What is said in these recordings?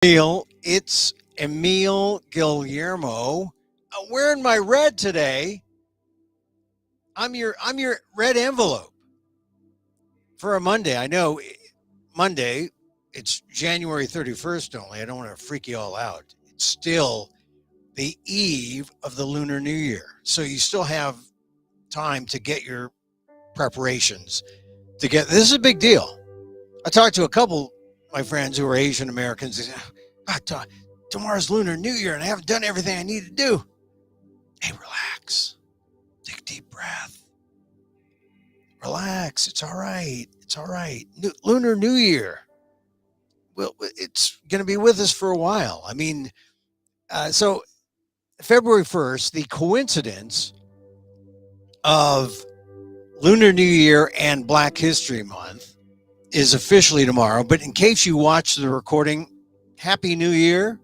Emil, it's Emil Guillermo. Wearing my red today. I'm your red envelope for a Monday. I know Monday, it's January 31st only. I don't want to freak you all out. It's still the eve of the Lunar New Year. So you still have time to get your preparations to get this is a big deal. I talked to a couple of my friends who are Asian Americans. They say, tomorrow's Lunar New Year and I haven't done everything I need to do. Hey, relax. Take a deep breath. Relax. It's all right. It's all right. Lunar New Year. Well, it's going to be with us for a while. So February 1st, the coincidence of Lunar New Year and Black History Month is officially tomorrow. But in case you watch the recording, Happy New Year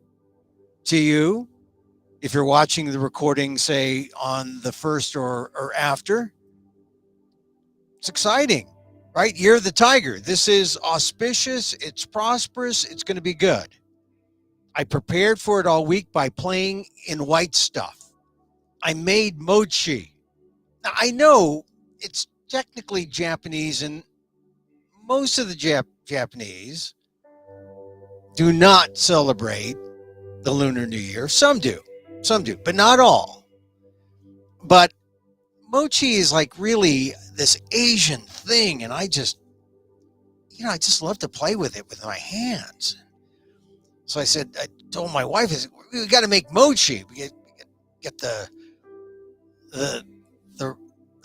to you. If you're watching the recording, say on the 1st or after, it's exciting, right? Year of the Tiger. This is auspicious. It's prosperous. It's going to be good. I prepared for it all week by playing in white stuff. I made mochi. Now, I know it's technically Japanese, and most of the Japanese do not celebrate the Lunar New Year. Some do, but not all. But mochi is like really this Asian thing, and I just love to play with it with my hands. So I told my wife, we got to make mochi. We get the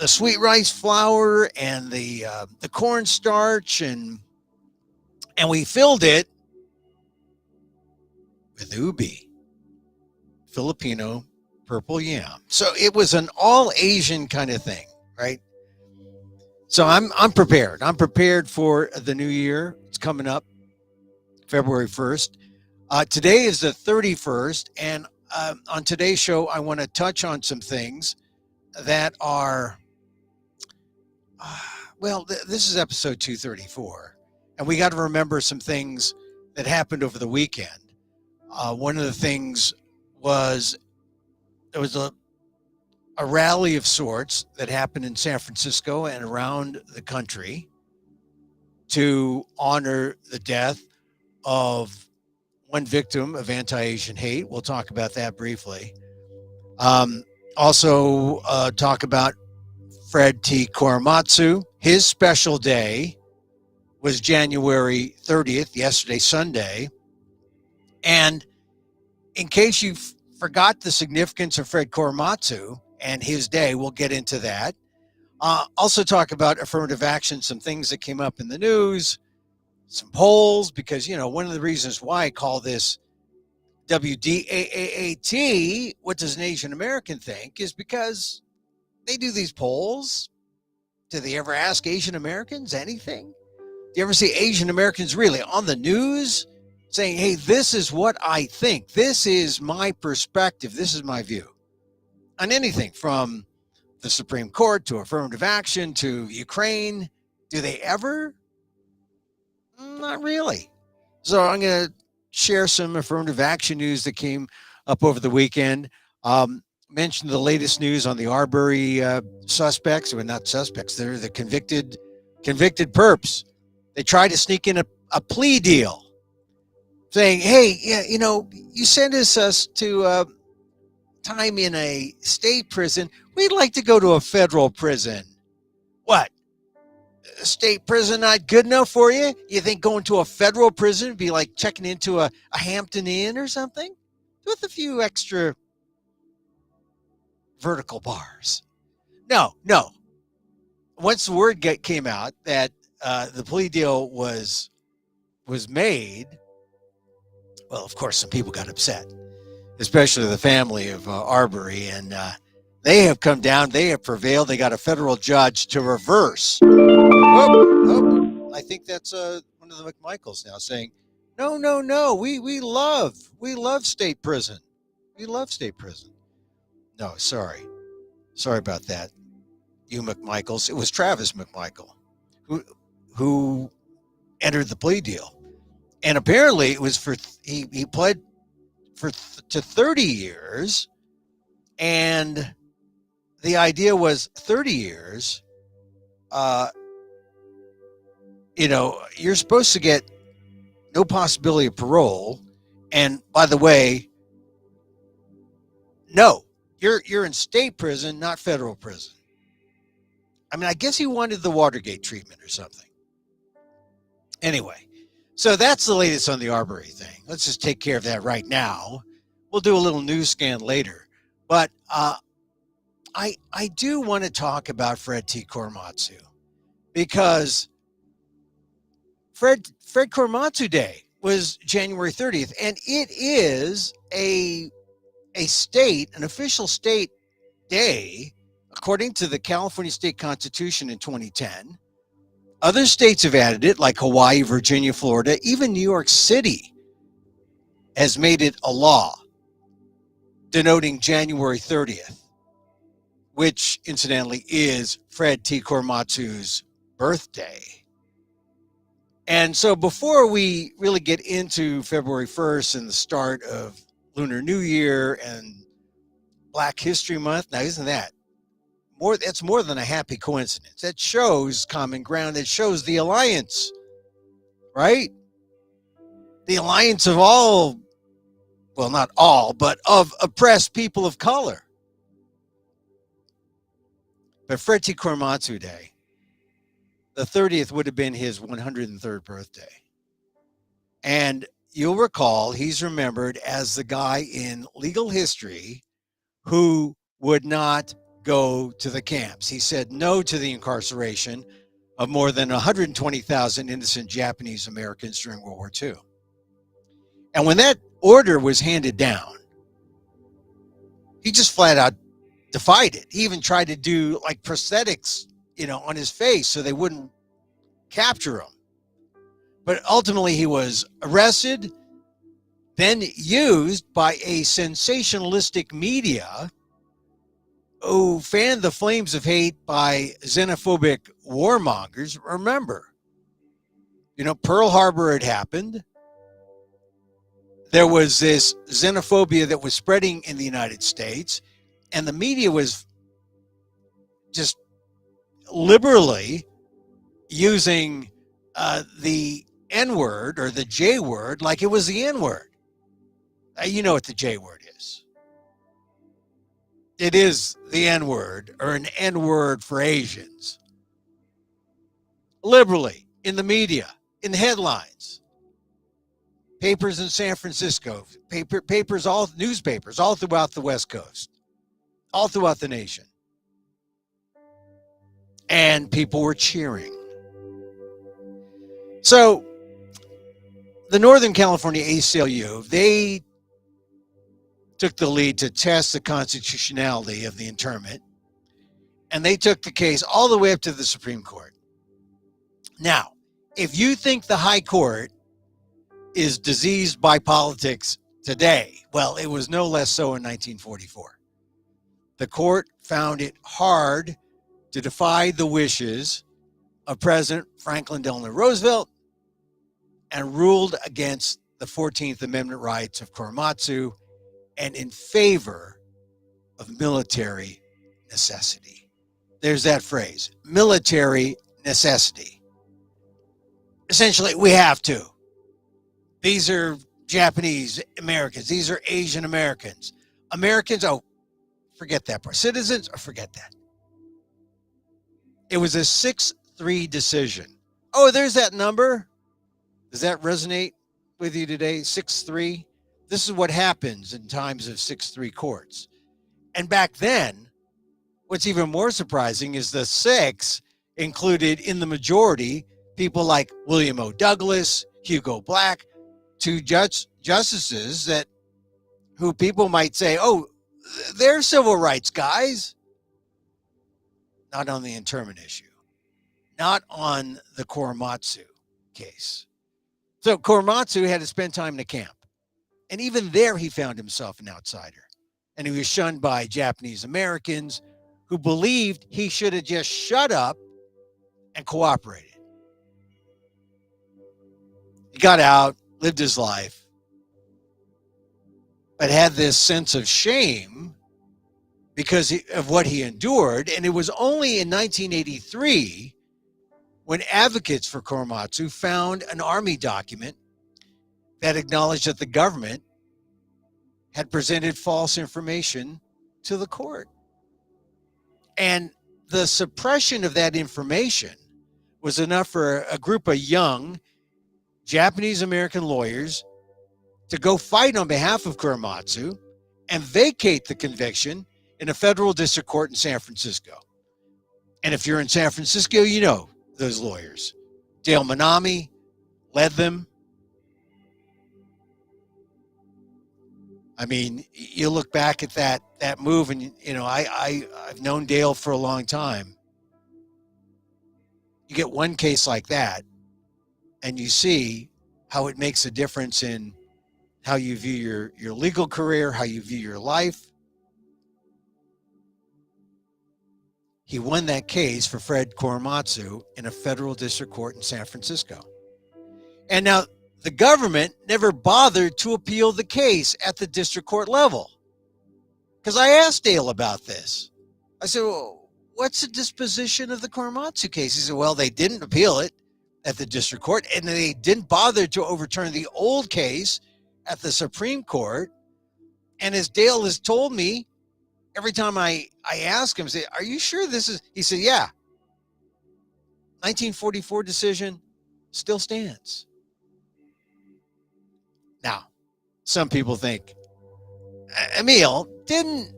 sweet rice flour and the cornstarch, and we filled it with ubi, Filipino purple yam. So it was an all Asian kind of thing, right? So I'm prepared. I'm prepared for the new year. It's coming up, February 1st. Today is the 31st, and on today's show, I want to touch on some things that are, this is episode 234, and we got to remember some things that happened over the weekend. One of the things was there was a rally of sorts that happened in San Francisco and around the country to honor the death of one victim of anti-Asian hate. We'll talk about that briefly. Also talk about Fred T. Korematsu. His special day was January 30th, yesterday, Sunday. And in case you forgot the significance of Fred Korematsu and his day, we'll get into that. Also talk about affirmative action, some things that came up in the news, some polls, because, one of the reasons why I call this WDAAAT, what does an Asian American think, is because they do these polls. Do they ever ask Asian Americans anything? Do you ever see Asian Americans really on the news saying, hey, this is what I think. This is my perspective. This is my view on anything from the Supreme Court to affirmative action to Ukraine? Do they ever? Not really. So I'm going to share some affirmative action news that came up over the weekend. Mention the latest news on the Arbery suspects. Well, not suspects. They're the convicted perps. They tried to sneak in a plea deal saying, hey, you sentenced us to time in a state prison. We'd like to go to a federal prison. What? A state prison not good enough for you? You think going to a federal prison would be like checking into a Hampton Inn or something? With a few extra vertical bars. No. Once the word came out that the plea deal was made, well, of course, some people got upset, especially the family of Arbery, and they have come down. They have prevailed. They got a federal judge to reverse. I think that's one of the McMichaels now saying, no. We love state prison. We love state prison. No, sorry about that, you McMichaels. It was Travis McMichael who entered the plea deal. And apparently it was for he pled to 30 years, and the idea was 30 years. You're supposed to get no possibility of parole, and by the way, no, you're in state prison, not federal prison. I mean, I guess he wanted the Watergate treatment or something. Anyway, so that's the latest on the Arbery thing. Let's just take care of that right now. We'll do a little news scan later. But I do want to talk about Fred T. Korematsu, because Fred Korematsu Day was January 30th, and it is an official state day, according to the California State Constitution in 2010. Other states have added it, like Hawaii, Virginia, Florida. Even New York City has made it a law denoting January 30th, which incidentally is Fred T. Korematsu's birthday. And so before we really get into February 1st and the start of Lunar New Year and Black History Month, now isn't that more? It's more than a happy coincidence. It shows common ground. It shows the alliance, right? The alliance of all, well, not all, but of oppressed people of color. But Fred T. Korematsu Day, the 30th, would have been his 103rd birthday. And you'll recall he's remembered as the guy in legal history who would not go to the camps. He said no to the incarceration of more than 120,000 innocent Japanese Americans during World War II. And when that order was handed down, he just flat out defied it. He even tried to do like prosthetics, on his face so they wouldn't capture him. But ultimately he was arrested, then used by a sensationalistic media who fanned the flames of hate by xenophobic warmongers. Remember, Pearl Harbor had happened. There was this xenophobia that was spreading in the United States, and the media was just liberally using the N-word or the J-word like it was the N-word. You know what the J-word is. It is the N-word, or an N-word for Asians. Liberally, in the media, in the headlines. Papers in San Francisco, newspapers all throughout the West Coast, all throughout the nation. And people were cheering. So the Northern California ACLU, they took the lead to test the constitutionality of the internment, and they took the case all the way up to the Supreme Court. Now, if you think the High Court is diseased by politics today, well, it was no less so in 1944. The court found it hard to defy the wishes of President Franklin Delano Roosevelt and ruled against the 14th Amendment rights of Korematsu and in favor of military necessity. There's that phrase, military necessity. Essentially, we have to. These are Japanese Americans. These are Asian Americans. Americans, forget that part. Citizens, forget that. It was a 6-3 decision. Oh, there's that number. Does that resonate with you today? 6-3. This is what happens in times of 6-3 courts. And back then, what's even more surprising is the 6 included in the majority people like William O. Douglas, Hugo Black, 2 justices who people might say, oh, they're civil rights guys. Not on the internment issue. Not on the Korematsu case. So Korematsu had to spend time in a camp. And even there, he found himself an outsider. And he was shunned by Japanese Americans who believed he should have just shut up and cooperated. He got out, lived his life, but had this sense of shame because of what he endured. And it was only in 1983 when advocates for Korematsu found an army document that acknowledged that the government had presented false information to the court. And the suppression of that information was enough for a group of young Japanese American lawyers to go fight on behalf of Korematsu and vacate the conviction in a federal district court in San Francisco. And if you're in San Francisco, you know those lawyers. Dale Manami led them. I mean, you look back at that move, and you know, I've known Dale for a long time. You get one case like that, and you see how it makes a difference in how you view your legal career, how you view your life. He won that case for Fred Korematsu in a federal district court in San Francisco. And now the government never bothered to appeal the case at the district court level. Because I asked Dale about this. I said, well, what's the disposition of the Korematsu case? He said, well, they didn't appeal it at the district court, and they didn't bother to overturn the old case at the Supreme Court. And as Dale has told me, every time I ask him, say, are you sure this is, he said, yeah. 1944 decision still stands. Now, some people think, Emil, didn't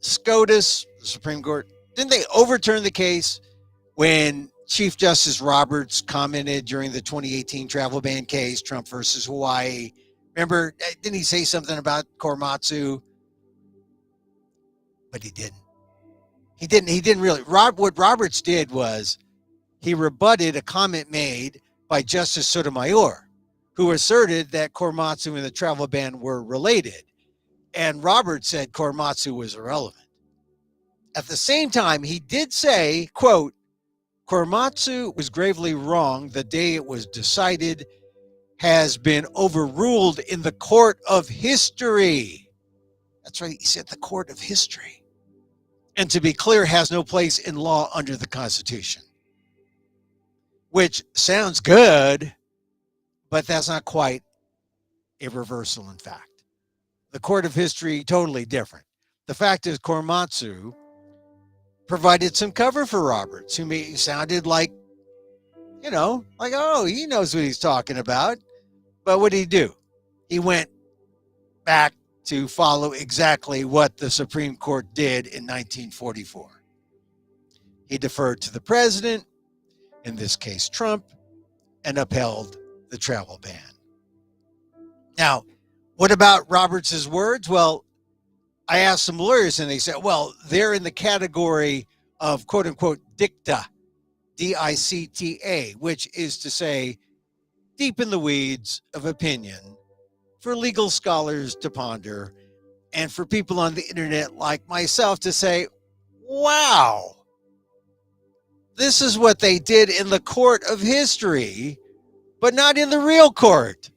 SCOTUS, the Supreme Court, didn't they overturn the case when Chief Justice Roberts commented during the 2018 travel ban case, Trump versus Hawaii? Remember, didn't he say something about Korematsu? But he didn't. He didn't really. What Roberts did was he rebutted a comment made by Justice Sotomayor, who asserted that Korematsu and the travel ban were related. And Roberts said Korematsu was irrelevant. At the same time, he did say, quote, Korematsu was gravely wrong the day it was decided, has been overruled in the court of history. That's right, he said the court of history. And to be clear, has no place in law under the Constitution. Which sounds good, but that's not quite a reversal in fact. The court of history, totally different. The fact is Korematsu provided some cover for Roberts, who sounded like, you know, like, oh, he knows what he's talking about. But what did he do? He went back to follow exactly what the Supreme Court did in 1944. He deferred to the president, in this case Trump, and upheld the travel ban. Now, what about Roberts' words? Well, I asked some lawyers and they said, well, they're in the category of quote unquote dicta, D-I-C-T-A, which is to say deep in the weeds of opinion for legal scholars to ponder and for people on the internet like myself to say, wow, this is what they did in the court of history, but not in the real court.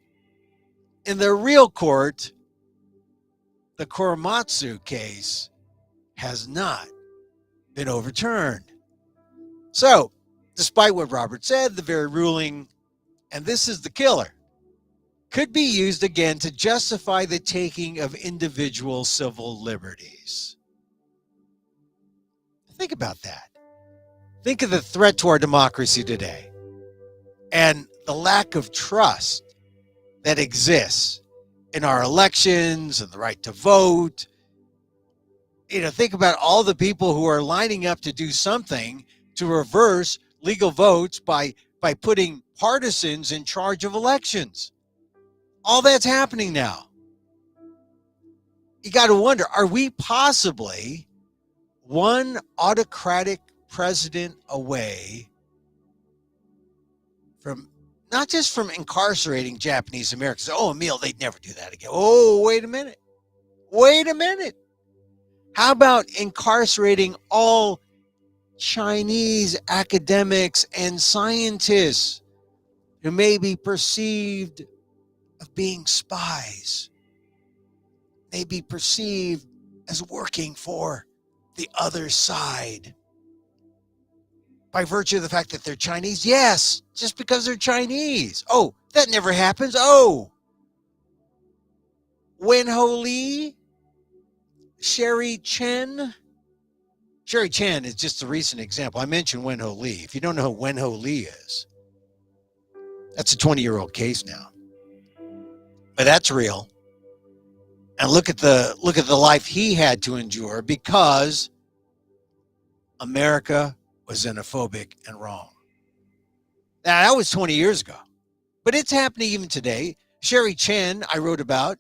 In the real court, the Korematsu case has not been overturned. So, despite what Robert said, the very ruling, and this is the killer, could be used again to justify the taking of individual civil liberties. Think about that. Think of the threat to our democracy today and the lack of trust that exists in our elections and the right to vote. You know, think about all the people who are lining up to do something to reverse legal votes by putting partisans in charge of elections. All that's happening now. You got to wonder, are we possibly one autocratic president away from not just from incarcerating Japanese Americans? Oh, Emil, they'd never do that again. Oh, wait a minute. Wait a minute. How about incarcerating all Chinese academics and scientists who may be perceived of being spies may be perceived as working for the other side by virtue of the fact that they're Chinese? Yes, just because they're Chinese. Oh, that never happens. Oh, Wen Ho Lee, Sherry Chen. Sherry Chen is just a recent example. I mentioned Wen Ho Lee. If you don't know who Wen Ho Lee is, that's a 20-year-old case now. But that's real. And look at the life he had to endure because America was xenophobic and wrong. Now, that was 20 years ago. But it's happening even today. Sherry Chen, I wrote about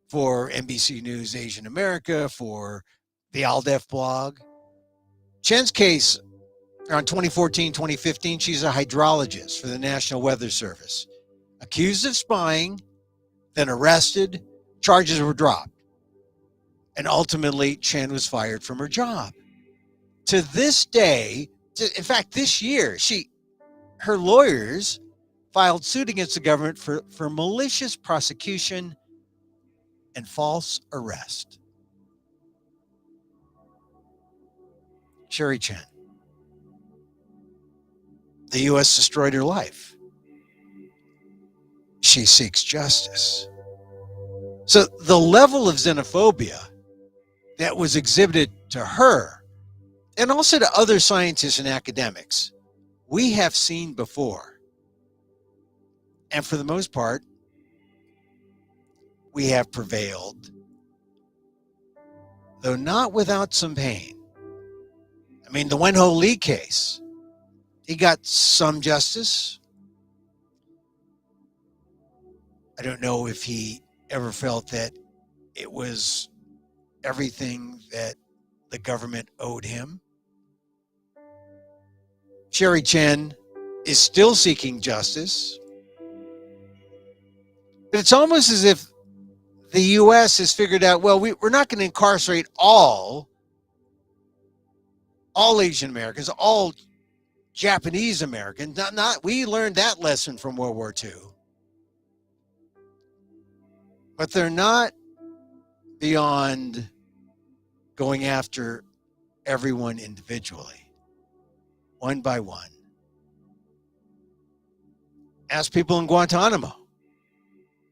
for NBC News Asian America, for the Aldef blog. Chen's case around 2014, 2015, she's a hydrologist for the National Weather Service. Accused of spying, then arrested, charges were dropped. And ultimately, Chen was fired from her job. To this day, in fact, this year, her lawyers filed suit against the government for malicious prosecution and false arrest. Sherry Chen. The U.S. destroyed her life. She seeks justice. So the level of xenophobia that was exhibited to her and also to other scientists and academics, we have seen before. And for the most part, we have prevailed, though not without some pain. I mean, the Wen Ho Lee case, he got some justice. I don't know if he ever felt that it was everything that the government owed him. Sherry Chen is still seeking justice. But it's almost as if the U.S. has figured out, well, we're not going to incarcerate all Asian Americans, all Japanese Americans. We learned that lesson from World War II. But they're not beyond going after everyone individually, one by one. Ask people in Guantanamo.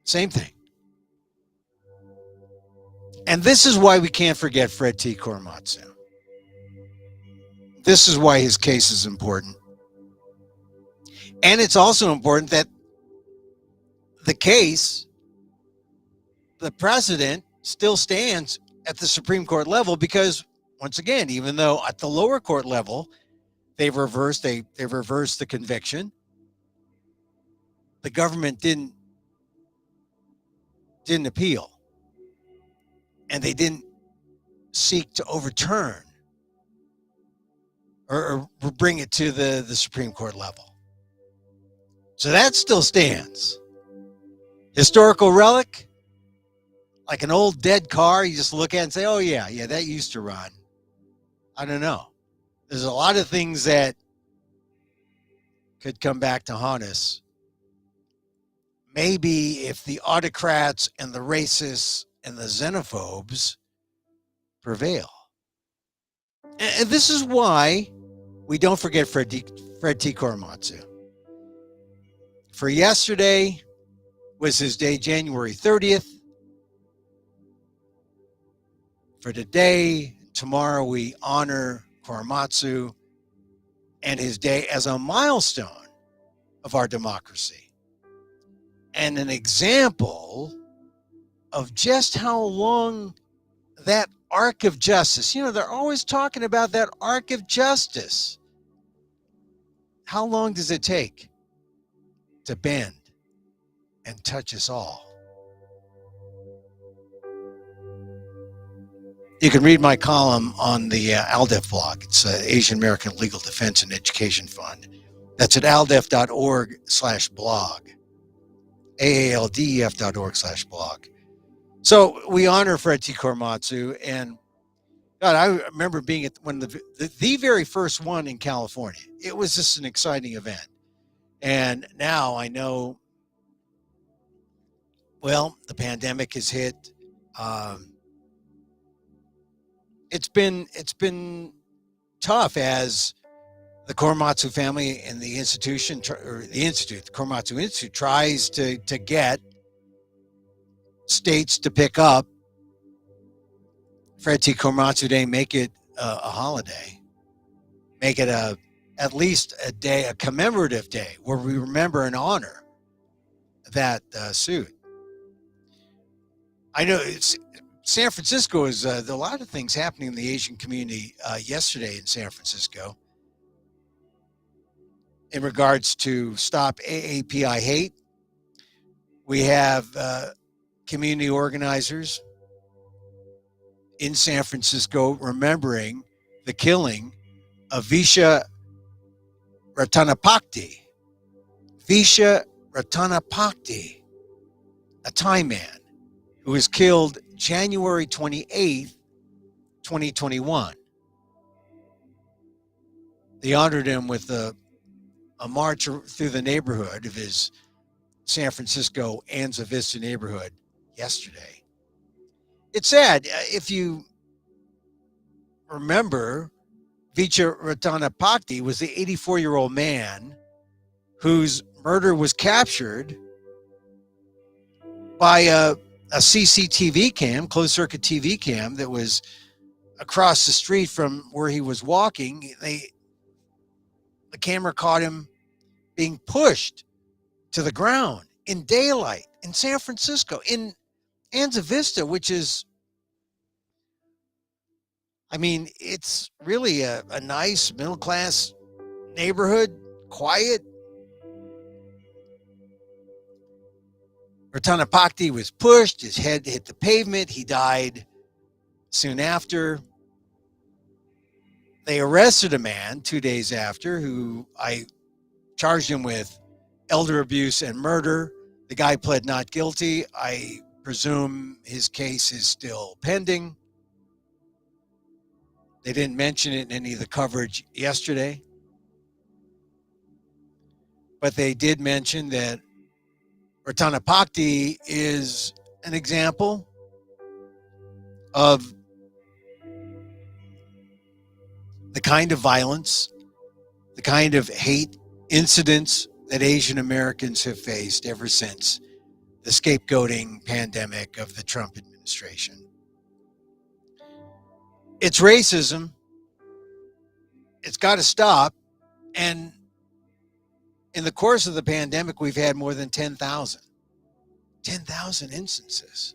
Same thing. And this is why we can't forget Fred T. Korematsu. This is why his case is important. And it's also important that the case, the precedent, still stands at the Supreme Court level because, once again, even though at the lower court level, they've reversed the conviction, the government didn't appeal. And they didn't seek to overturn or bring it to the Supreme Court level. So that still stands. Historical relic, like an old dead car, you just look at it and say, oh, yeah, that used to run. I don't know. There's a lot of things that could come back to haunt us. Maybe if the autocrats and the racists and the xenophobes prevail. And this is why we don't forget Fred T. Korematsu. For yesterday was his day, January 30th. For today, tomorrow, we honor Korematsu and his day as a milestone of our democracy and an example of just how long that arc of justice, they're always talking about that arc of justice. How long does it take to bend and touch us all? You can read my column on the ALDEF blog. It's Asian American Legal Defense and Education Fund. That's at aldef.org/blog. AALDEF.org/blog. So we honor Fred T. Korematsu, and God, I remember being at one of the very first one in California. It was just an exciting event. And now I know Well, the pandemic has hit. Um, it's been tough as the Korematsu family and the institution, or the institute, the Korematsu Institute, tries to get states to pick up Fred T. Korematsu Day, make it a holiday, make it at least a day, a commemorative day where we remember and honor that suit. I know it's San Francisco is there are a lot of things happening in the Asian community yesterday in San Francisco in regards to Stop AAPI Hate. We have community organizers in San Francisco remembering the killing of Visha Ratanapakdi. Visha Ratanapakdi, a Thai man who was killed January 28th, 2021. They honored him with a march through the neighborhood of his San Francisco Anza Vista neighborhood yesterday. It's sad. If you remember, Vicha Ratanapakdi was the 84-year-old man whose murder was captured by a CCTV cam, closed circuit TV cam, that was across the street from where he was walking. The camera caught him being pushed to the ground in daylight in San Francisco, in Anza Vista, which is, I mean, it's really a nice middle class neighborhood, quiet. Ratanapakdi was pushed, his head hit the pavement, he died soon after. They arrested a man 2 days after who I charged him with elder abuse and murder. The guy pled not guilty. I presume his case is still pending. They didn't mention it in any of the coverage yesterday, but they did mention that Ratanapakdi is an example of the kind of violence, the kind of hate incidents that Asian Americans have faced ever since the scapegoating pandemic of the Trump administration. It's racism. It's got to stop. And in the course of the pandemic, we've had more than 10,000 instances.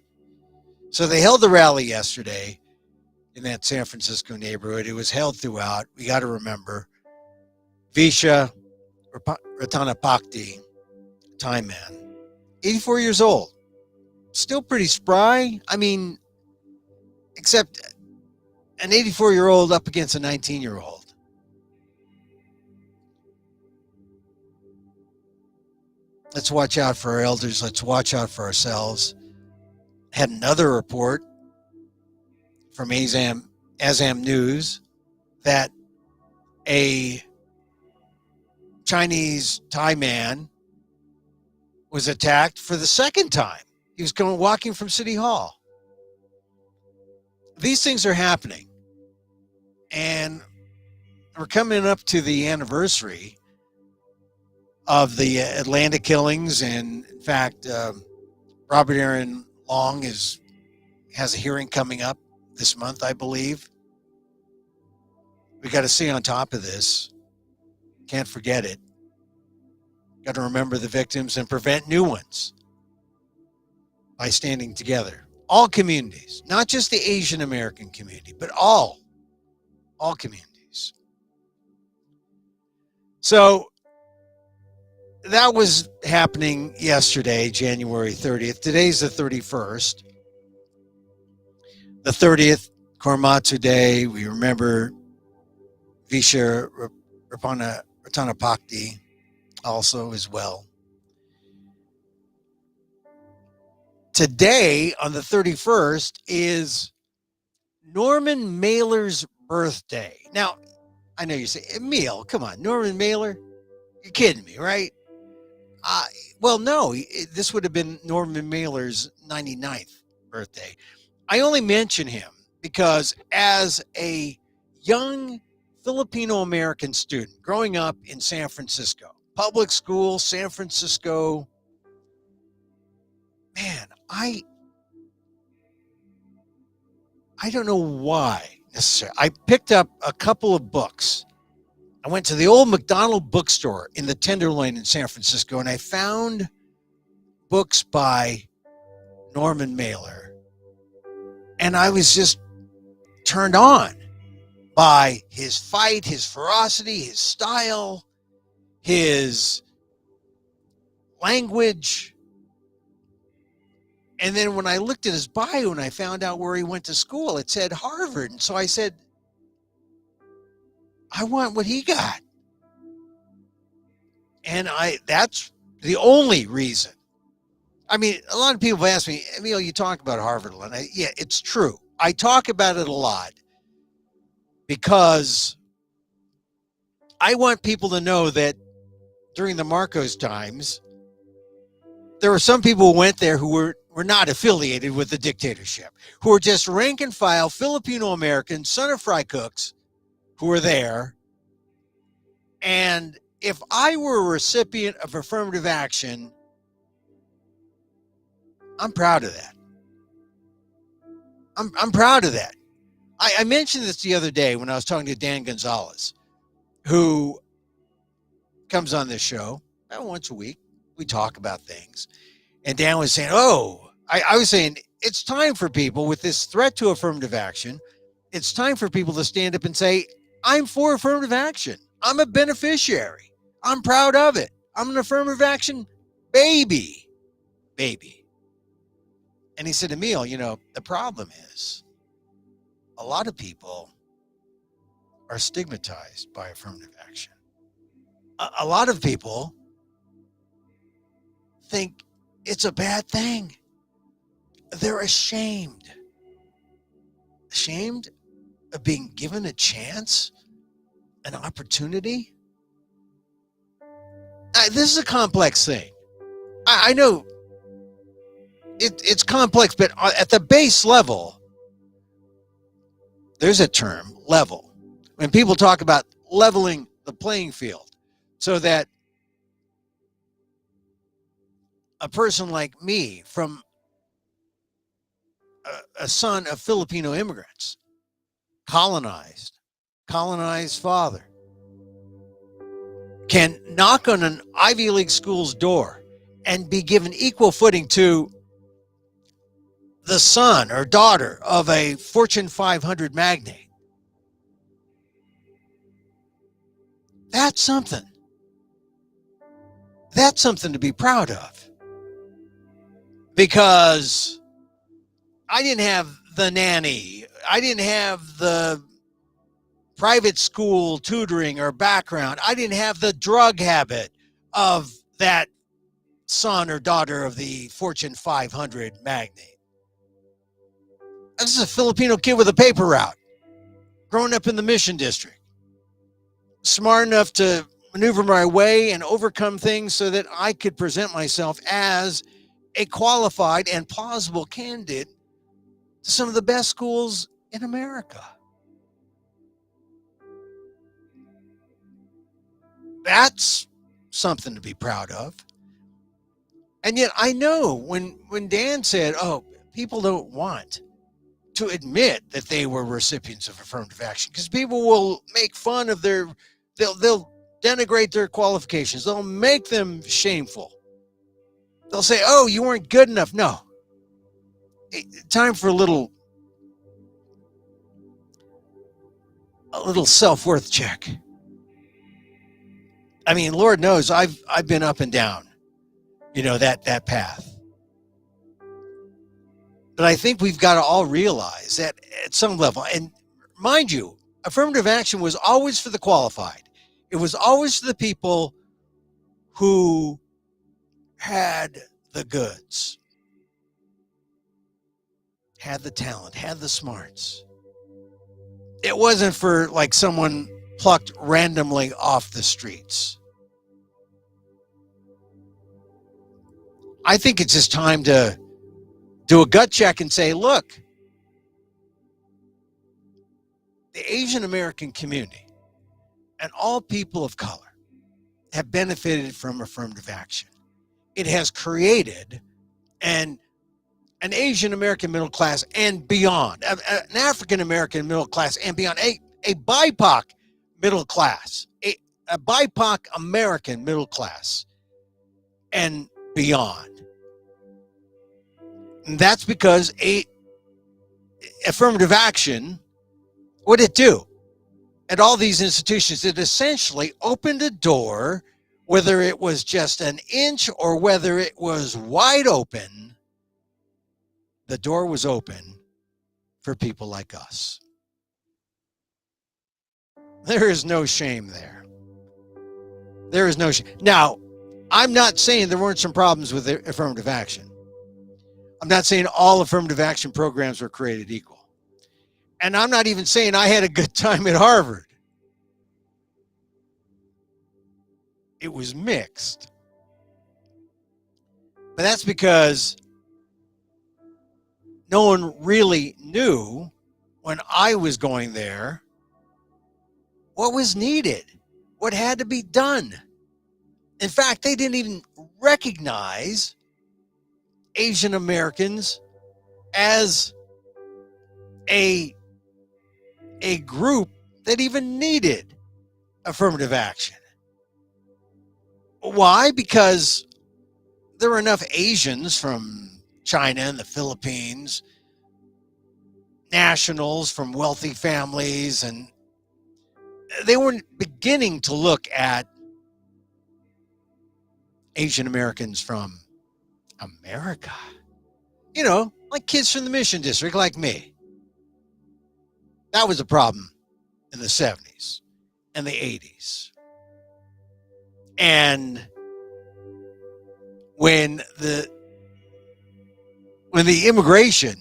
So they held the rally yesterday in that San Francisco neighborhood. It was held throughout. We got to remember Visha Ratanapakdi, Thai man, 84 years old, still pretty spry. I mean, except an 84-year-old up against a 19-year-old. Let's watch out for our elders. Let's watch out for ourselves. Had another report from Azam News that a Chinese Thai man was attacked for the second time. He was walking from City Hall. These things are happening. And we're coming up to the anniversary of the Atlanta killings. And in fact, Robert Aaron Long has a hearing coming up this month, I believe. We got to stay on top of this. Can't forget it. Got to remember the victims and prevent new ones by standing together. All communities, not just the Asian American community, but all communities. So that was happening yesterday, January 30th. Today's the 31st. The 30th, Korematsu Day. We remember Visha Ratanapakdi also as well. Today, on the 31st, is Norman Mailer's birthday. Now, I know you say, Emil, come on, Norman Mailer? You're kidding me, right? Well, no, this would have been Norman Mailer's 99th birthday. I only mention him because as a young Filipino American student growing up in San Francisco, public school, San Francisco, man, I don't know why necessarily. I picked up a couple of books. I went to the old McDonald bookstore in the Tenderloin in San Francisco, and I found books by Norman Mailer. And I was just turned on by his fight, his ferocity, his style, his language. And then when I looked at his bio and I found out where he went to school, it said Harvard. And so I said, I want what he got. And that's the only reason. I mean, a lot of people have asked me, Emil, you talk about Harvard a lot. Yeah, it's true. I talk about it a lot because I want people to know that during the Marcos times, there were some people who went there who were not affiliated with the dictatorship, who were just rank and file Filipino Americans, son of fry cooks, who were there. And if I were a recipient of affirmative action, I'm proud of that. I'm proud of that. I mentioned this the other day when I was talking to Dan Gonzalez, who comes on this show about once a week. We talk about things. And Dan was saying, I was saying, it's time for people with this threat to affirmative action. It's time for people to stand up and say, I'm for affirmative action. I'm a beneficiary. I'm proud of it. I'm an affirmative action baby. And he said, Emil, the problem is a lot of people are stigmatized by affirmative action. A lot of people think it's a bad thing. They're ashamed of being given a chance, an opportunity. This is a complex thing. I know it's complex, but at the base level, there's a term, level. When people talk about leveling the playing field so that a person like me, from a son of Filipino immigrants, colonized father, can knock on an Ivy League school's door and be given equal footing to the son or daughter of a Fortune 500 magnate. That's something. That's something to be proud of. Because I didn't have the nanny. I didn't have the private school tutoring or background. I didn't have the drug habit of that son or daughter of the Fortune 500 magnate. This is a Filipino kid with a paper route, growing up in the Mission District, smart enough to maneuver my way and overcome things so that I could present myself as a qualified and plausible candidate to some of the best schools in America. That's something to be proud of. And yet I know when Dan said, people don't want to admit that they were recipients of affirmative action because people will make fun of they'll denigrate their qualifications. They'll make them shameful. They'll say, you weren't good enough. No. Time for a little self-worth check. I mean, Lord knows I've been up and down, that path. But I think we've got to all realize that at some level, and mind you, affirmative action was always for the qualified. It was always for the people who had the goods, had the talent, had the smarts. It wasn't for like someone plucked randomly off the streets. I think it's just time to do a gut check and say, look, the Asian American community and all people of color have benefited from affirmative action. It has created an Asian American middle class and beyond, an African American middle class and beyond, a BIPOC middle class, a BIPOC American middle class and beyond. And that's because affirmative action, what did it do? At all these institutions, it essentially opened a door, whether it was just an inch or whether it was wide open, the door was open for people like us. There is no shame there. There is no shame. Now, I'm not saying there weren't some problems with affirmative action. I'm not saying all affirmative action programs were created equal. And I'm not even saying I had a good time at Harvard. It was mixed. But that's because no one really knew when I was going there what was needed, what had to be done. In fact, they didn't even recognize Asian Americans as a group that even needed affirmative action. Why? Because there were enough Asians from China and the Philippines, nationals from wealthy families, and they weren't beginning to look at Asian Americans from America. You know, like kids from the Mission District, like me. That was a problem in the 70s and the 80s. And when the immigration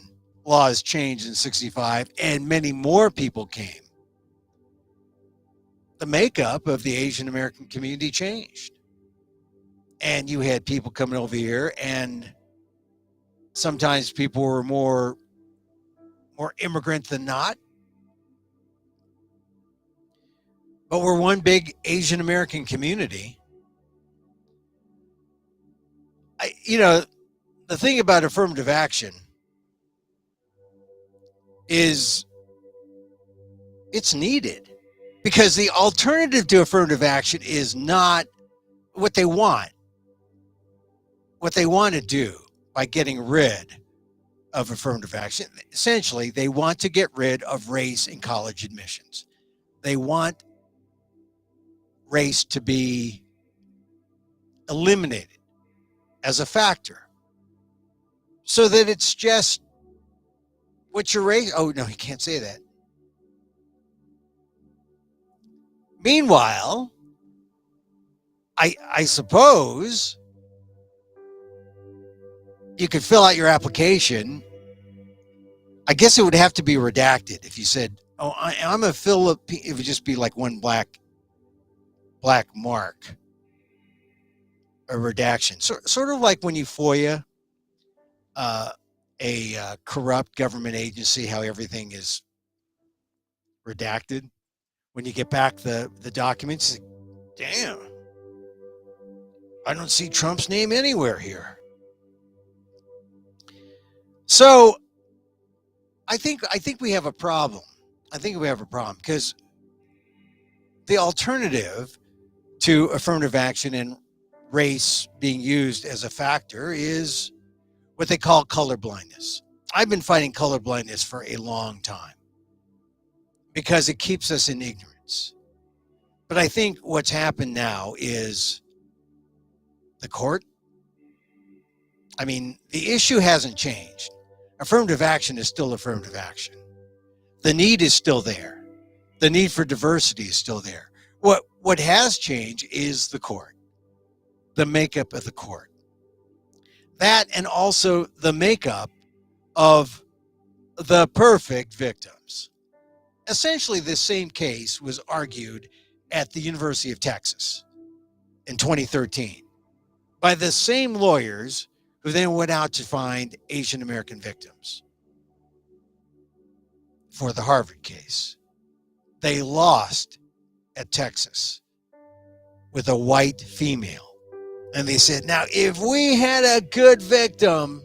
laws changed in 65 and many more people came, the makeup of the Asian American community changed. And you had people coming over here, and sometimes people were more immigrant than not. But we're one big Asian American community. The thing about affirmative action is it's needed, because the alternative to affirmative action is not what they want. What they want to do by getting rid of affirmative action, essentially, they want to get rid of race in college admissions. They want race to be eliminated as a factor, so that it's just what's your race. Oh no, you can't say that. Meanwhile, I suppose you could fill out your application. I guess it would have to be redacted if you said, "Oh, I'm a Philippine." It would just be like one black mark, a redaction. Sort of like when you FOIA a corrupt government agency, how everything is redacted. When you get back the documents, damn, I don't see Trump's name anywhere here. So I think we have a problem. I think we have a problem, because the alternative to affirmative action and race being used as a factor is what they call colorblindness. I've been fighting colorblindness for a long time because it keeps us in ignorance. But I think what's happened now is the court. I mean, the issue hasn't changed. Affirmative action is still affirmative action. The need is still there. The need for diversity is still there. What has changed is the court, the makeup of the court. That, and also the makeup of the perfect victims. Essentially, this same case was argued at the University of Texas in 2013 by the same lawyers who then went out to find Asian American victims for the Harvard case. They lost at Texas with a white female. And they said, now, if we had a good victim,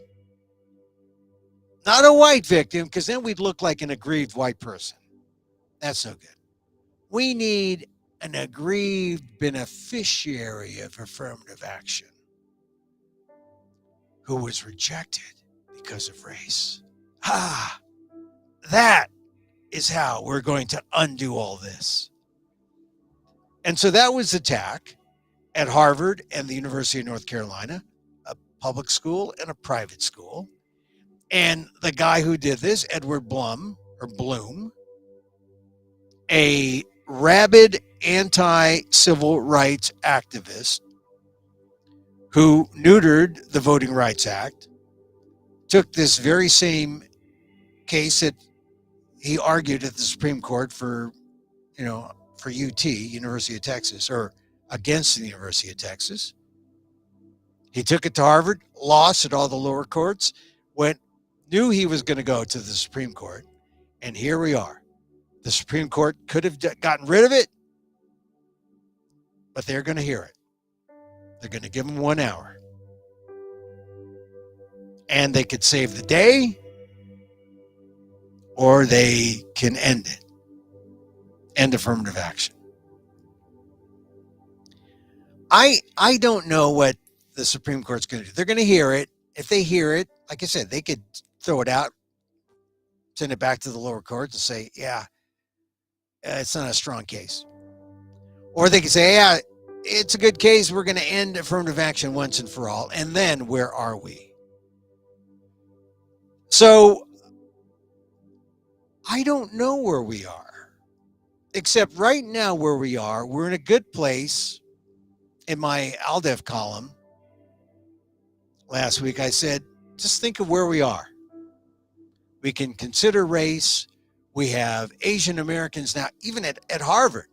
not a white victim, because then we'd look like an aggrieved white person. That's no good. We need an aggrieved beneficiary of affirmative action who was rejected because of race. That is how we're going to undo all this. And so that was attack at Harvard and the University of North Carolina, a public school and a private school. And the guy who did this, Edward Bloom, a rabid anti-civil rights activist who neutered the Voting Rights Act, took this very same case that he argued at the Supreme Court for UT, University of Texas, or against the University of Texas. He took it to Harvard, lost at all the lower courts, knew he was going to go to the Supreme Court, and here we are. The Supreme Court could have gotten rid of it, but they're going to hear it. They're going to give him 1 hour. And they could save the day, or they can end it. End affirmative action. I don't know what the Supreme Court's going to do. They're going to hear it. If they hear it, like I said, they could throw it out, send it back to the lower courts and say, yeah, it's not a strong case. Or they could say, yeah, it's a good case. We're going to end affirmative action once and for all. And then where are we? So I don't know where we are, except right now where we are, we're in a good place. In my ALDEF column last week, I said, just think of where we are. We can consider race. We have Asian Americans now, even at Harvard,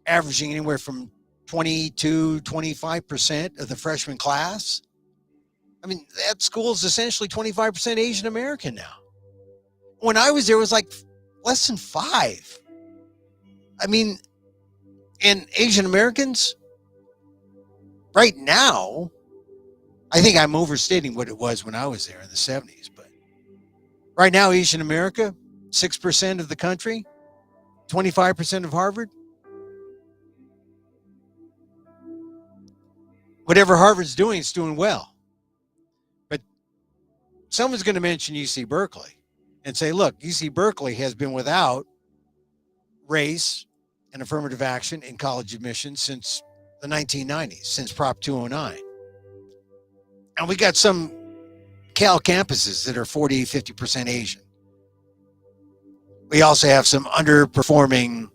averaging anywhere from 22, 25% of the freshman class. I mean, that school is essentially 25% Asian American now. When I was there, it was like less than 5. I mean, and Asian Americans, right now, I think I'm overstating what it was when I was there in the 70s, but right now, Asian America, 6% of the country, 25% of Harvard. Whatever Harvard's doing, it's doing well. But someone's going to mention UC Berkeley and say, look, UC Berkeley has been without race and affirmative action in college admissions since the 1990s, since Prop 209. And we got some Cal campuses that are 40, 50% Asian. We also have some underperforming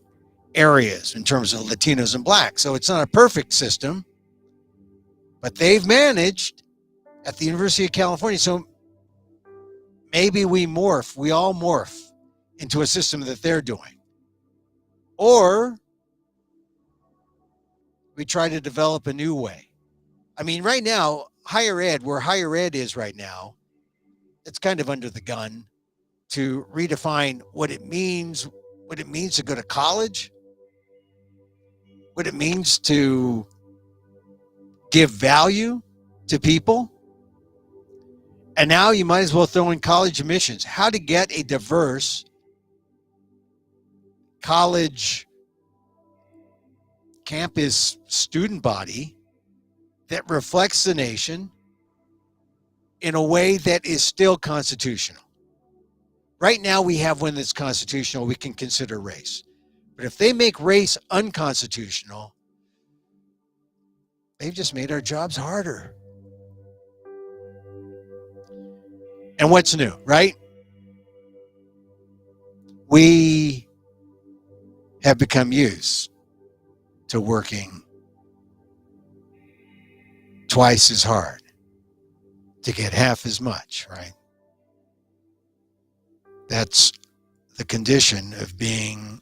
areas in terms of Latinos and Blacks. So it's not a perfect system, but they've managed at the University of California. So maybe we all morph into a system that they're doing. Or we try to develop a new way. I mean, right now, higher ed, where higher ed is right now, it's kind of under the gun to redefine what it means to go to college, what it means to give value to people. And now you might as well throw in college admissions, how to get a diverse college campus student body that reflects the nation in a way that is still constitutional. Right now we have one that's constitutional, we can consider race. But if they make race unconstitutional, they've just made our jobs harder. And what's new, right? We have become used to working twice as hard to get half as much, right? That's the condition of being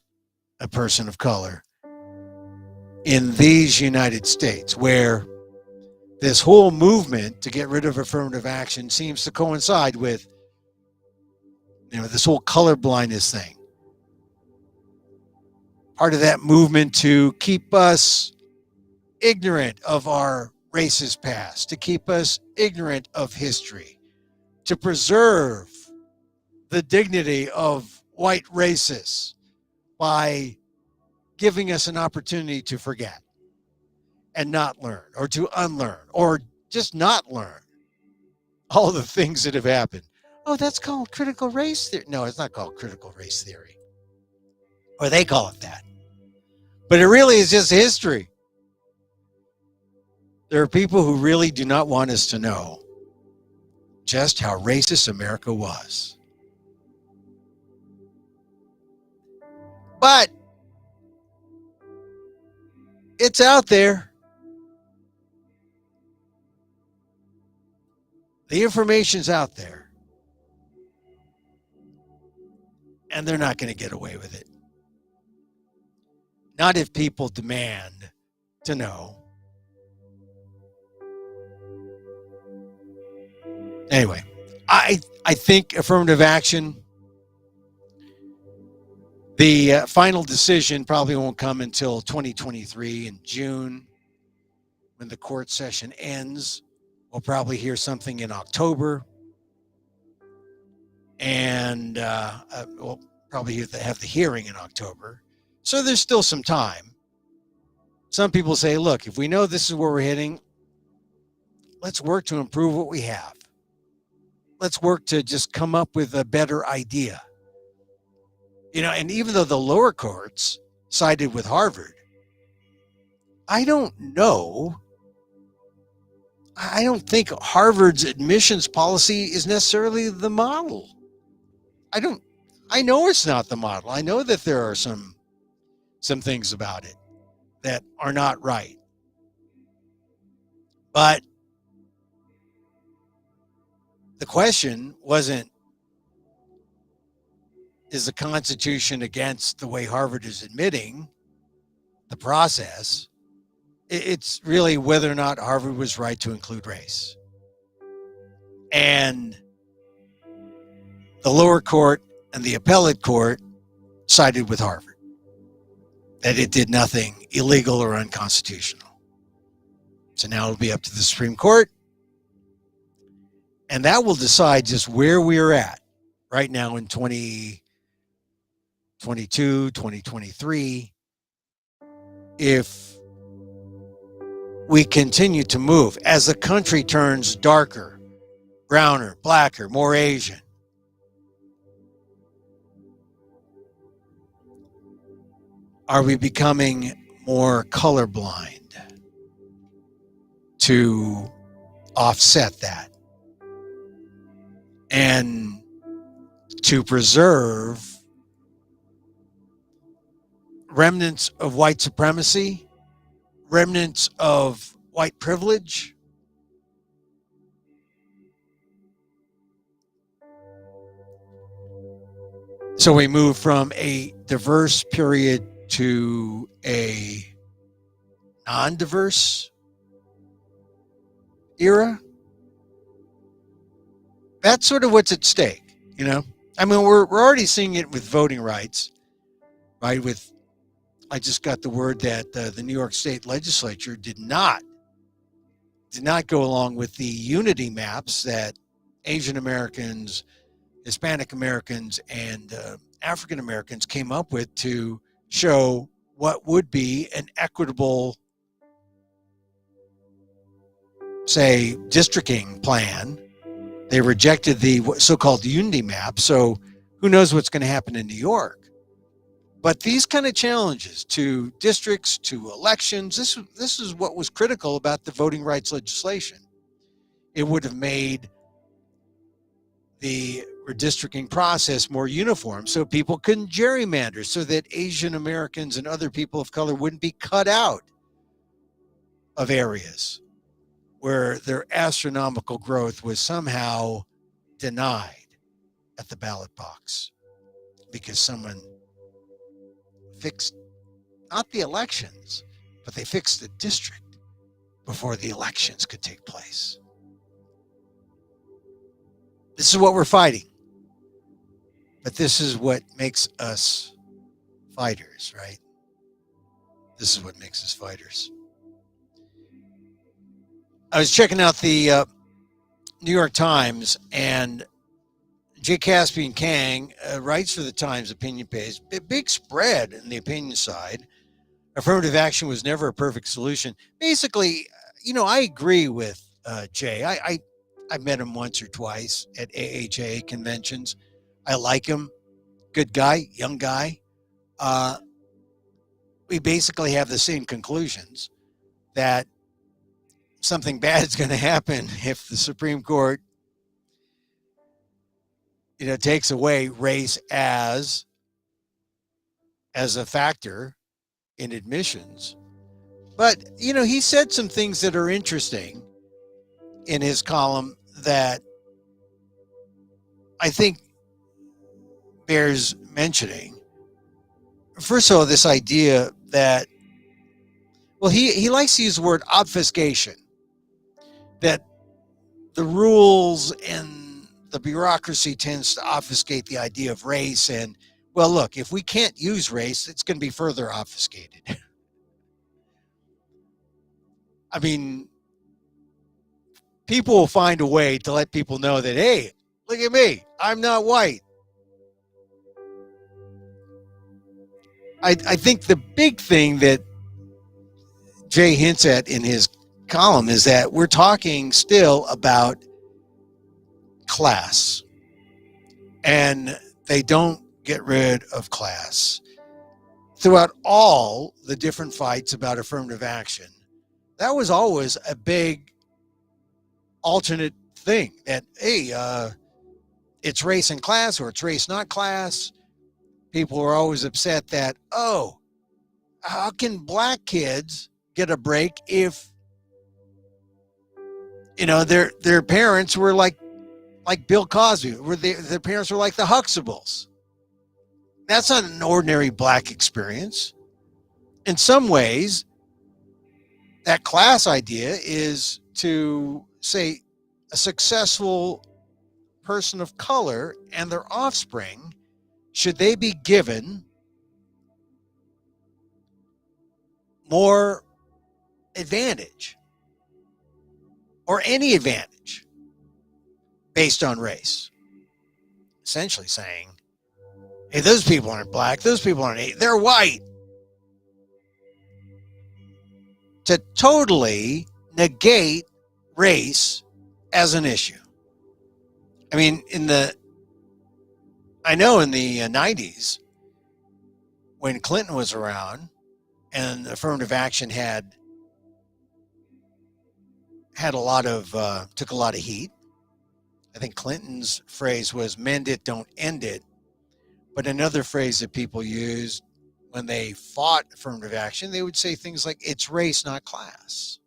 a person of color in these United States, where this whole movement to get rid of affirmative action seems to coincide with, this whole colorblindness thing. Part of that movement to keep us ignorant of our racist past, to keep us ignorant of history, to preserve the dignity of white racists by giving us an opportunity to forget and not learn, or to unlearn, or just not learn all the things that have happened. Oh, that's called critical race theory. No, it's not called critical race theory. Or they call it that. But it really is just history. There are people who really do not want us to know just how racist America was. But it's out there. The information's out there. And they're not going to get away with it. Not if people demand to know. Anyway, I think affirmative action, the final decision probably won't come until 2023 in June when the court session ends. We'll probably hear something in October. And we'll probably have the hearing in October. So there's still some time. Some people say, look, if we know this is where we're heading, let's work to improve what we have. Let's work to just come up with a better idea. And even though the lower courts sided with Harvard, I don't know. I don't think Harvard's admissions policy is necessarily the model. I know it's not the model. I know that there are some things about it that are not right. But the question wasn't, is the Constitution against the way Harvard is admitting the process? It's really whether or not Harvard was right to include race. And the lower court and the appellate court sided with Harvard, that it did nothing illegal or unconstitutional. So now it'll be up to the Supreme Court, and that will decide just where we are at right now in 2022, 2023, if we continue to move as the country turns darker, browner, blacker, more Asian. Are we becoming more colorblind to offset that and to preserve remnants of white supremacy, remnants of white privilege? So we move from a diverse period to a non-diverse era. That's sort of what's at stake, I mean, we're already seeing it with voting rights, right? I just got the word that the New York State Legislature did not go along with the unity maps that Asian Americans, Hispanic Americans, and African Americans came up with to show what would be an equitable, say, districting plan. They rejected the so-called unity map. So who knows what's going to happen in New York? But these kind of challenges to districts, to elections, this is what was critical about the voting rights legislation. It would have made the redistricting process more uniform so people couldn't gerrymander, so that Asian Americans and other people of color wouldn't be cut out of areas where their astronomical growth was somehow denied at the ballot box because someone fixed not the elections, but they fixed the district before the elections could take place. This is what we're fighting. But this is what makes us fighters, right? This is what makes us fighters. I was checking out the New York Times, and J. Caspian Kang writes for the Times opinion page. Big spread in the opinion side. Affirmative action was never a perfect solution. Basically, I agree with Jay. I've met him once or twice at AHA conventions. I like him. Good guy, young guy. We basically have the same conclusions, that something bad is going to happen if the Supreme Court, takes away race as a factor in admissions. But, he said some things that are interesting in his column that I think bears mentioning. First of all, this idea that, he likes to use the word obfuscation, that the rules and the bureaucracy tends to obfuscate the idea of race. And, look, if we can't use race, it's going to be further obfuscated. I mean, people will find a way to let people know that, hey, look at me, I'm not white. I think the big thing that Jay hints at in his column is that we're talking still about class, and they don't get rid of class. Throughout all the different fights about affirmative action, that was always a big alternate thing, that, hey, it's race and class, or it's race not class. People were always upset that, how can black kids get a break if their parents were like Bill Cosby, where their parents were like the Huxtables? That's not an ordinary black experience. In some ways, that class idea is to say a successful person of color and their offspring, should they be given more advantage, or any advantage, based on race? Essentially saying, hey, those people aren't black, those people aren't, they're white. To totally negate race as an issue. I mean, in the 90s, when Clinton was around and affirmative action had a lot of, took a lot of heat. I think Clinton's phrase was, mend it, don't end it. But another phrase that people used when they fought affirmative action, they would say things like, it's race, not class.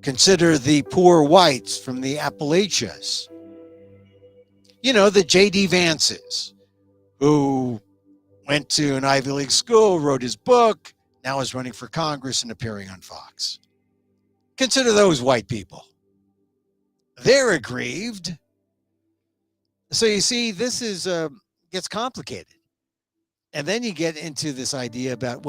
Consider the poor whites from the Appalachians. The J.D. Vances, who went to an Ivy League school, wrote his book, now is running for Congress and appearing on Fox. Consider those white people. They're aggrieved. So you see, this is gets complicated. And then you get into this idea about,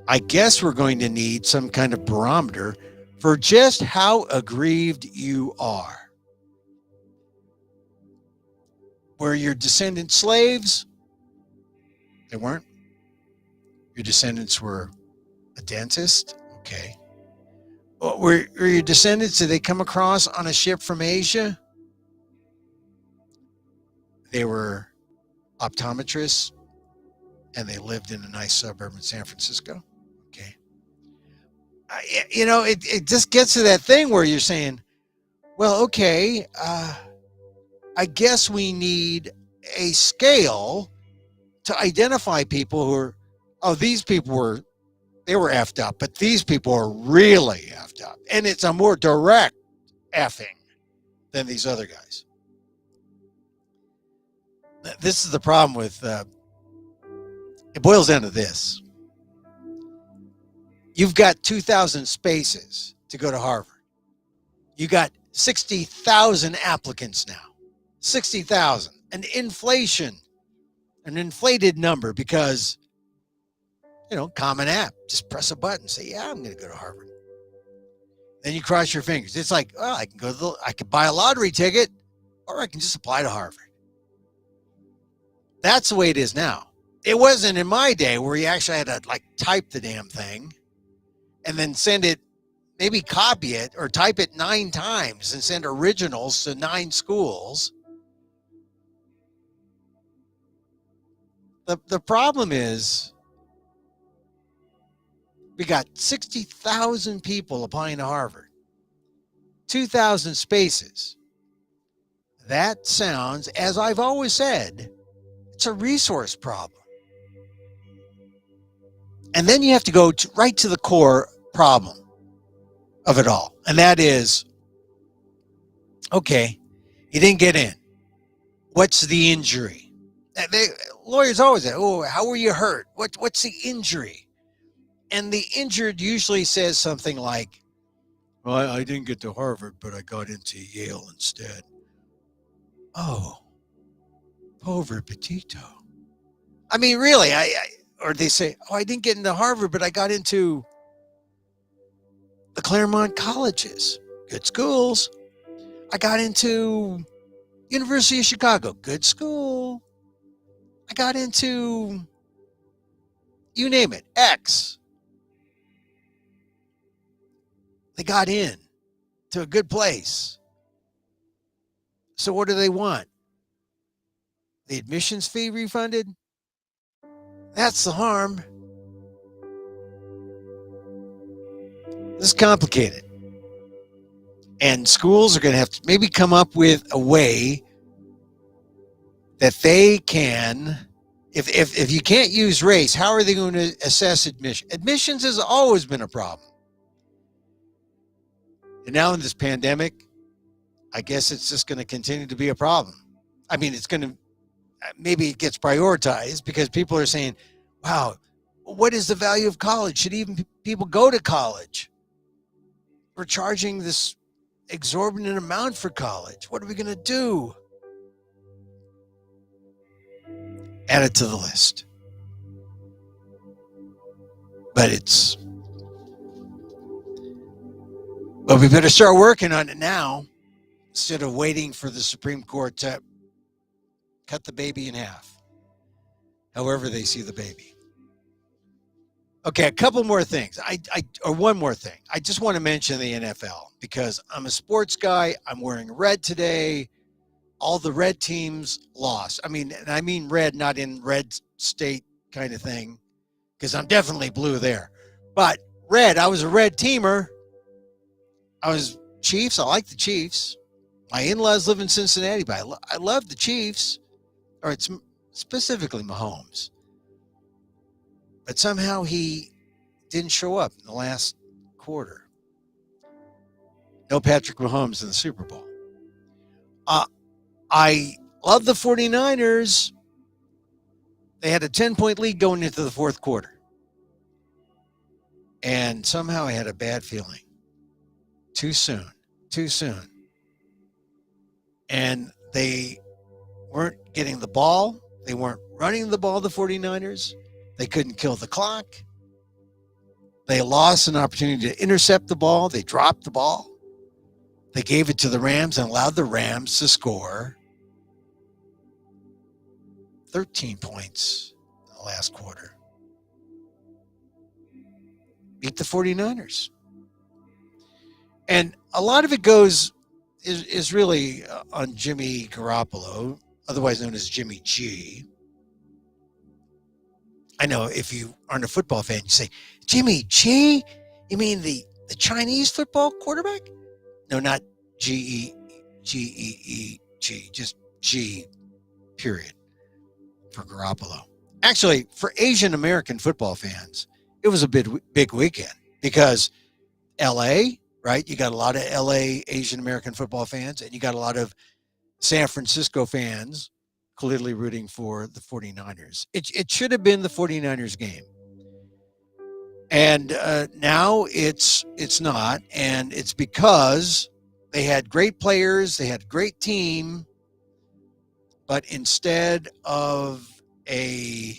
I guess we're going to need some kind of barometer for just how aggrieved you are. Were your descendants slaves? They weren't. Your descendants were a dentist? Okay. Were your descendants, did they come across on a ship from Asia? They were optometrists, and they lived in a nice suburb in San Francisco. Okay. It just gets to that thing where you're saying, okay, I guess we need a scale to identify people who are, these people they were effed up, but these people are really effed up. And it's a more direct effing than these other guys. This is the problem with, it boils down to this. You've got 2,000 spaces to go to Harvard. You got 60,000 applicants now. 60,000. An inflated number because, Common App. Just press a button, say, yeah, I'm going to go to Harvard. Then you cross your fingers. It's like, well, I could buy a lottery ticket, or I can just apply to Harvard. That's the way it is now. It wasn't in my day where you actually had to type the damn thing and then send it, maybe copy it or type it 9 times and send originals to 9 schools. The problem is we got 60,000 people applying to Harvard, 2,000 spaces. That sounds, as I've always said, it's a resource problem. And then you have to go right to the core problem of it all. And that is, okay, you didn't get in. What's the injury? Lawyers always say, oh, how were you hurt? What's the injury? And the injured usually says something like, well, I didn't get to Harvard, but I got into Yale instead. Oh, pover petito. I mean, really, or they say, oh, I didn't get into Harvard, but I got into the Claremont colleges, good schools. I got into University of Chicago, good school. I got into, you name it, X. They got in to a good place. So what do they want? The admissions fee refunded? That's the harm. This is complicated. And schools are going to have to maybe come up with a way that they can, if you can't use race, how are they going to assess admission? Admissions has always been a problem. And now in this pandemic, I guess it's just going to continue to be a problem. I mean, it's going to, maybe it gets prioritized because people are saying, wow, what is the value of college? Should even people go to college? We're charging this exorbitant amount for college. What are we going to do? Add it to the list. But we better start working on it now instead of waiting for the Supreme Court to cut the baby in half, however they see the baby. Okay, a couple more things. Or one more thing. I just want to mention the NFL because I'm a sports guy. I'm wearing red today. All the red teams lost. I mean red, not in red state kind of thing, because I'm definitely blue there. But red, I was a red teamer. I was Chiefs. I like the Chiefs. My in-laws live in Cincinnati, but I love the Chiefs. Or it's specifically Mahomes. But somehow he didn't show up in the last quarter. No Patrick Mahomes in the Super Bowl. I love the 49ers. They had a 10-point lead going into the fourth quarter. And somehow I had a bad feeling. Too soon. And they weren't getting the ball. They weren't running the ball, the 49ers. They couldn't kill the clock. They lost an opportunity to intercept the ball. They dropped the ball. They gave it to the Rams and allowed the Rams to score 13 points in the last quarter. Beat the 49ers. And a lot of it is really on Jimmy Garoppolo, otherwise known as Jimmy G. I know if you aren't a football fan, you say, Jimmy G? You mean the Chinese football quarterback? No, not G-E-G, just G, period, for Garoppolo. Actually, for Asian American football fans, it was a big weekend because L.A., right? You got a lot of L.A. Asian American football fans, and you got a lot of San Francisco fans clearly rooting for the 49ers. It should have been the 49ers game. And now it's not, and it's because they had great players, they had a great team, but instead of a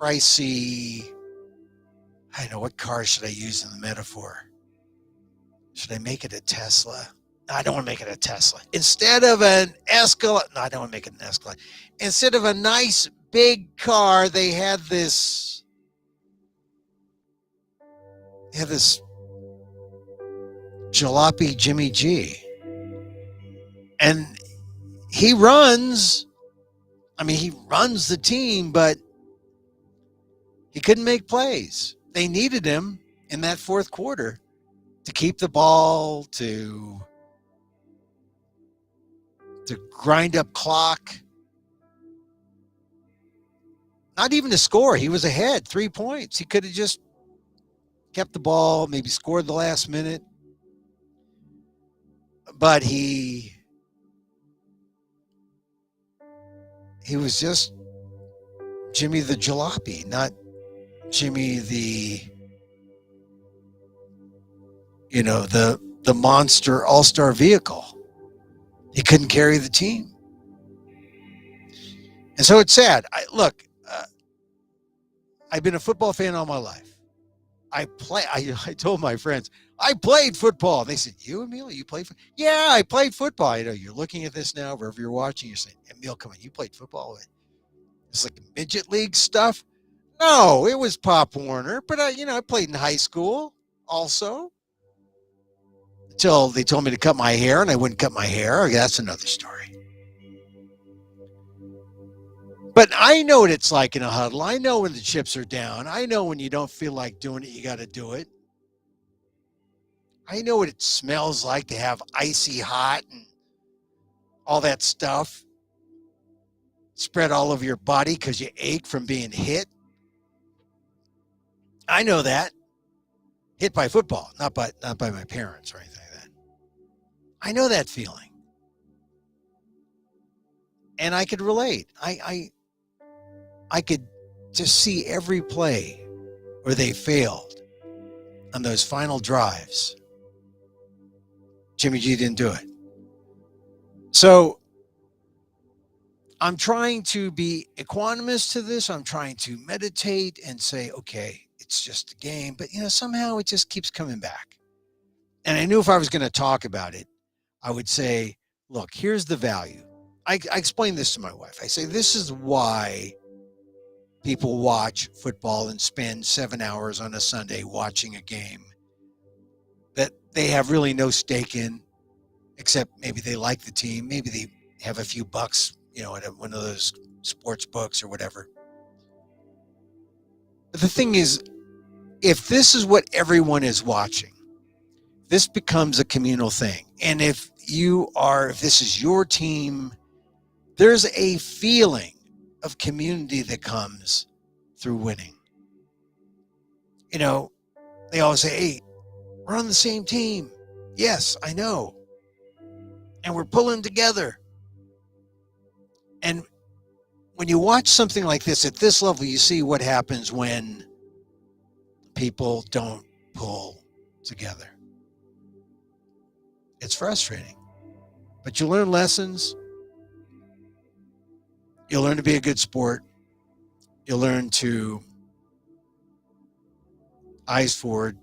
pricey, I don't know, what car should I use in the metaphor? Should I make it a Tesla? No, I don't want to make it a Tesla. Instead of an Escalade, no, I don't want to make it an Escalade. Instead of a nice big car, they had this jalopy Jimmy G. And he runs the team, but he couldn't make plays. They needed him in that fourth quarter to keep the ball, to grind up clock. Not even to score. He was ahead 3 points. He could have just kept the ball, maybe scored the last minute. But he was just Jimmy the Jalopy, not Jimmy the monster all-star vehicle. He couldn't carry the team. And so it's sad. I've been a football fan all my life. I told my friends, I played football. They said, you, Emil, you played football? Yeah, I played football. You're looking at this now, wherever you're watching, you're saying, Emil, come on, you played football? It's like midget league stuff? No, it was Pop Warner, but I played in high school also. Until they told me to cut my hair, and I wouldn't cut my hair. That's another story. But I know what it's like in a huddle. I know when the chips are down. I know when you don't feel like doing it, you got to do it. I know what it smells like to have icy hot and all that stuff spread all over your body because you ache from being hit. I know that. Hit by football, not by my parents or anything like that. I know that feeling. And I could relate. I could just see every play where they failed on those final drives. Jimmy G didn't do it. So I'm trying to be equanimous to this. I'm trying to meditate and say, okay, it's just a game. But, somehow it just keeps coming back. And I knew if I was going to talk about it, I would say, look, here's the value. I explained this to my wife. I say, this is why people watch football and spend 7 hours on a Sunday watching a game that they have really no stake in, except maybe they like the team. Maybe they have a few bucks, at one of those sports books or whatever. But the thing is, if this is what everyone is watching, this becomes a communal thing. And if this is your team, there's a feeling of community that comes through winning. They always say, hey, we're on the same team. Yes, I know. And we're pulling together. And when you watch something like this at this level, you see what happens when people don't pull together. It's frustrating. But you learn lessons. You'll learn to be a good sport. You'll learn to eyes forward,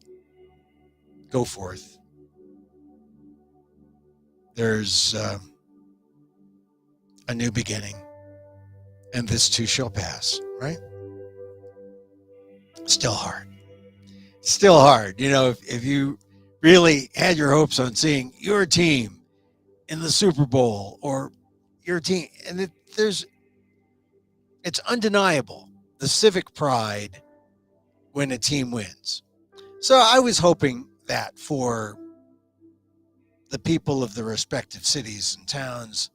go forth. There's a new beginning, and this too shall pass, right? Still hard. Still hard. If you really had your hopes on seeing your team in the Super Bowl or your team, and it's undeniable, the civic pride when a team wins. So I was hoping that for the people of the respective cities and towns,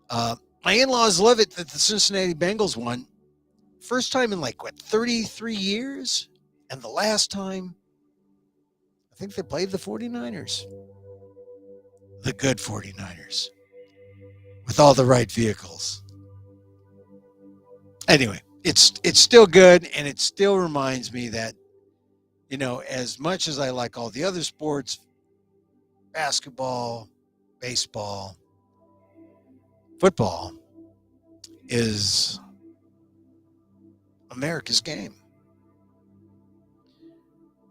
my in-laws love it that the Cincinnati Bengals won. First time in 33 years? And the last time, I think they played the 49ers. The good 49ers. With all the right vehicles. Anyway, it's still good, and it still reminds me that, as much as I like all the other sports, basketball, baseball, football is America's game.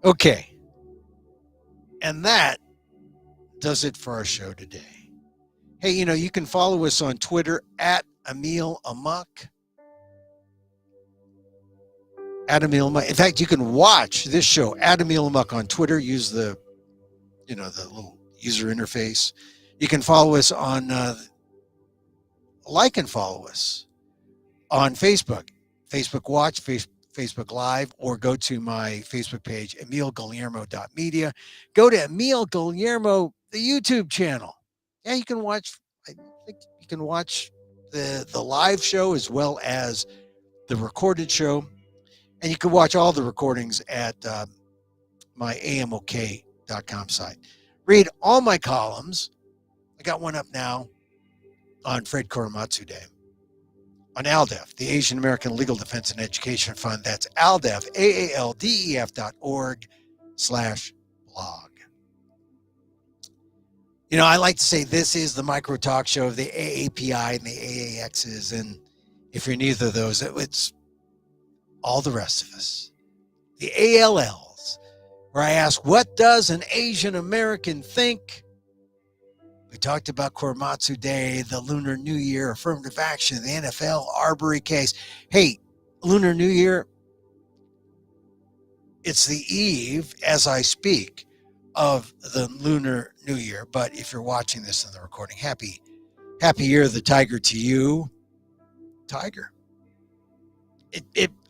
Okay. And that does it for our show today. Hey, you can follow us on Twitter at Emil Amok. At Emil Amok. In fact, you can watch this show at Emil Amok on Twitter. Use the little user interface. You can follow us on, like and follow us on Facebook, Facebook Watch, Facebook Live, or go to my Facebook page, emilguillermo.media. Go to Emil Guillermo, the YouTube channel. Yeah, you can watch. I think you can watch the live show as well as the recorded show, and you can watch all the recordings at my amok.com site. Read all my columns. I got one up now on Fred Korematsu Day. On ALDEF, the Asian American Legal Defense and Education Fund. That's ALDEF, AALDEF.org/blog. I like to say this is the micro talk show of the AAPI and the AAXs. And if you're neither of those, it's all the rest of us. The ALLs, where I ask, what does an Asian American think? We talked about Korematsu Day, the Lunar New Year, affirmative action, the NFL, Arbery case. Hey, Lunar New Year, it's the eve, as I speak, of the Lunar New Year. But if you're watching this in the recording, happy Year of the Tiger to you, Tiger.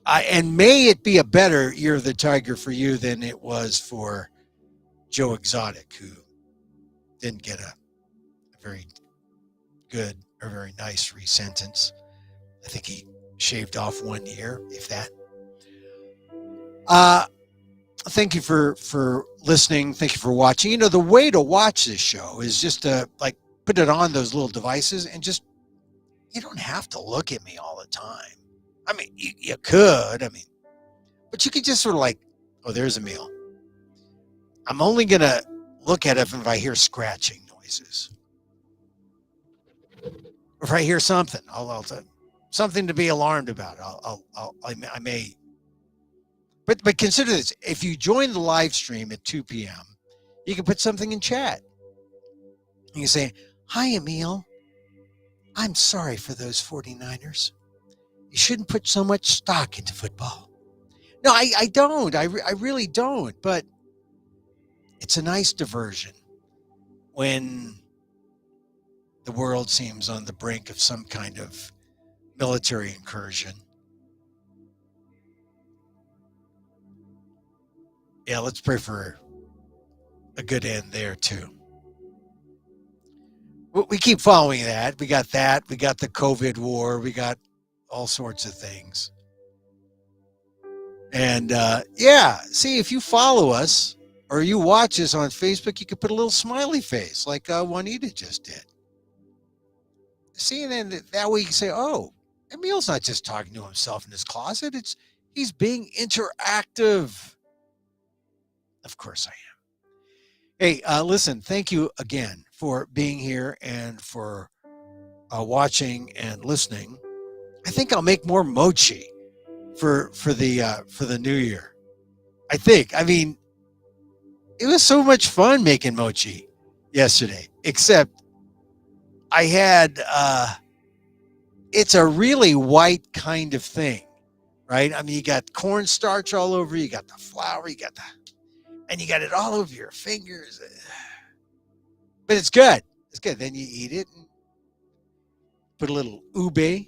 And may it be a better Year of the Tiger for you than it was for Joe Exotic, who didn't get a very good or very nice resentence. I think he shaved off 1 year, if that. Thank you for listening. Thank you for watching. The way to watch this show is just to put it on those little devices and just, you don't have to look at me all the time. I mean, you could, but you could just sort of oh, there's Emil. I'm only going to look at it if I hear scratching noises. If I hear something, I'll something to be alarmed about. I may. But consider this: if you join the live stream at 2 p.m., you can put something in chat. You can say, "Hi, Emil. I'm sorry for those 49ers. You shouldn't put so much stock into football." No, I don't. I really don't. But it's a nice diversion when the world seems on the brink of some kind of military incursion. Yeah, let's pray for a good end there, too. We keep following that. We got that. We got the COVID war. We got all sorts of things. And, see, if you follow us or you watch us on Facebook, you could put a little smiley face like Juanita just did. See, and then that way you can say, oh, Emil's not just talking to himself in his closet. He's being interactive. Of course I am. Hey, listen, thank you again for being here and for watching and listening. I think I'll make more mochi for the new year. I think. It was so much fun making mochi yesterday, except I had, it's a really white kind of thing, right? You got cornstarch all over, you got the flour, and you got it all over your fingers. But it's good. It's good. Then you eat it and put a little ube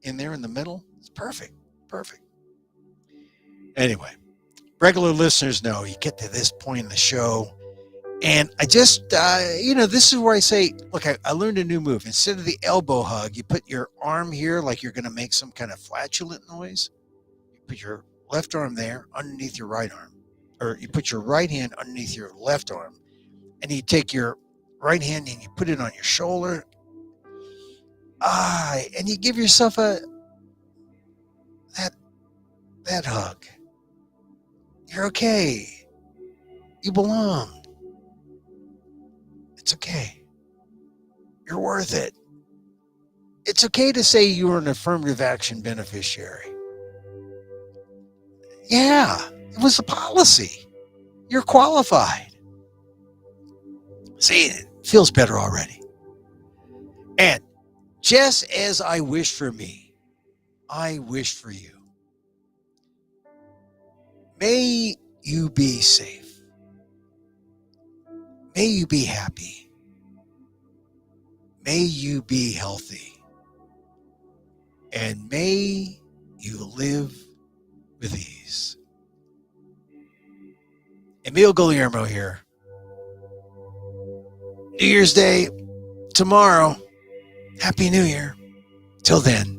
in there in the middle. It's perfect. Perfect. Anyway, regular listeners know you get to this point in the show, and I just, this is where I say, look, I learned a new move. Instead of the elbow hug, you put your arm here like you're going to make some kind of flatulent noise. You put your left arm there underneath your right arm, or you put your right hand underneath your left arm, and you take your right hand and you put it on your shoulder. And you give yourself a that hug. You're okay. You belong. It's okay. You're worth it. It's okay to say you're an affirmative action beneficiary. Yeah, it was a policy. You're qualified. See, it feels better already. And just as I wish for me, I wish for you. May you be safe. May you be happy. May you be healthy. And may you live with ease. Emil Guillermo here. New Year's Day tomorrow. Happy New Year. Till then.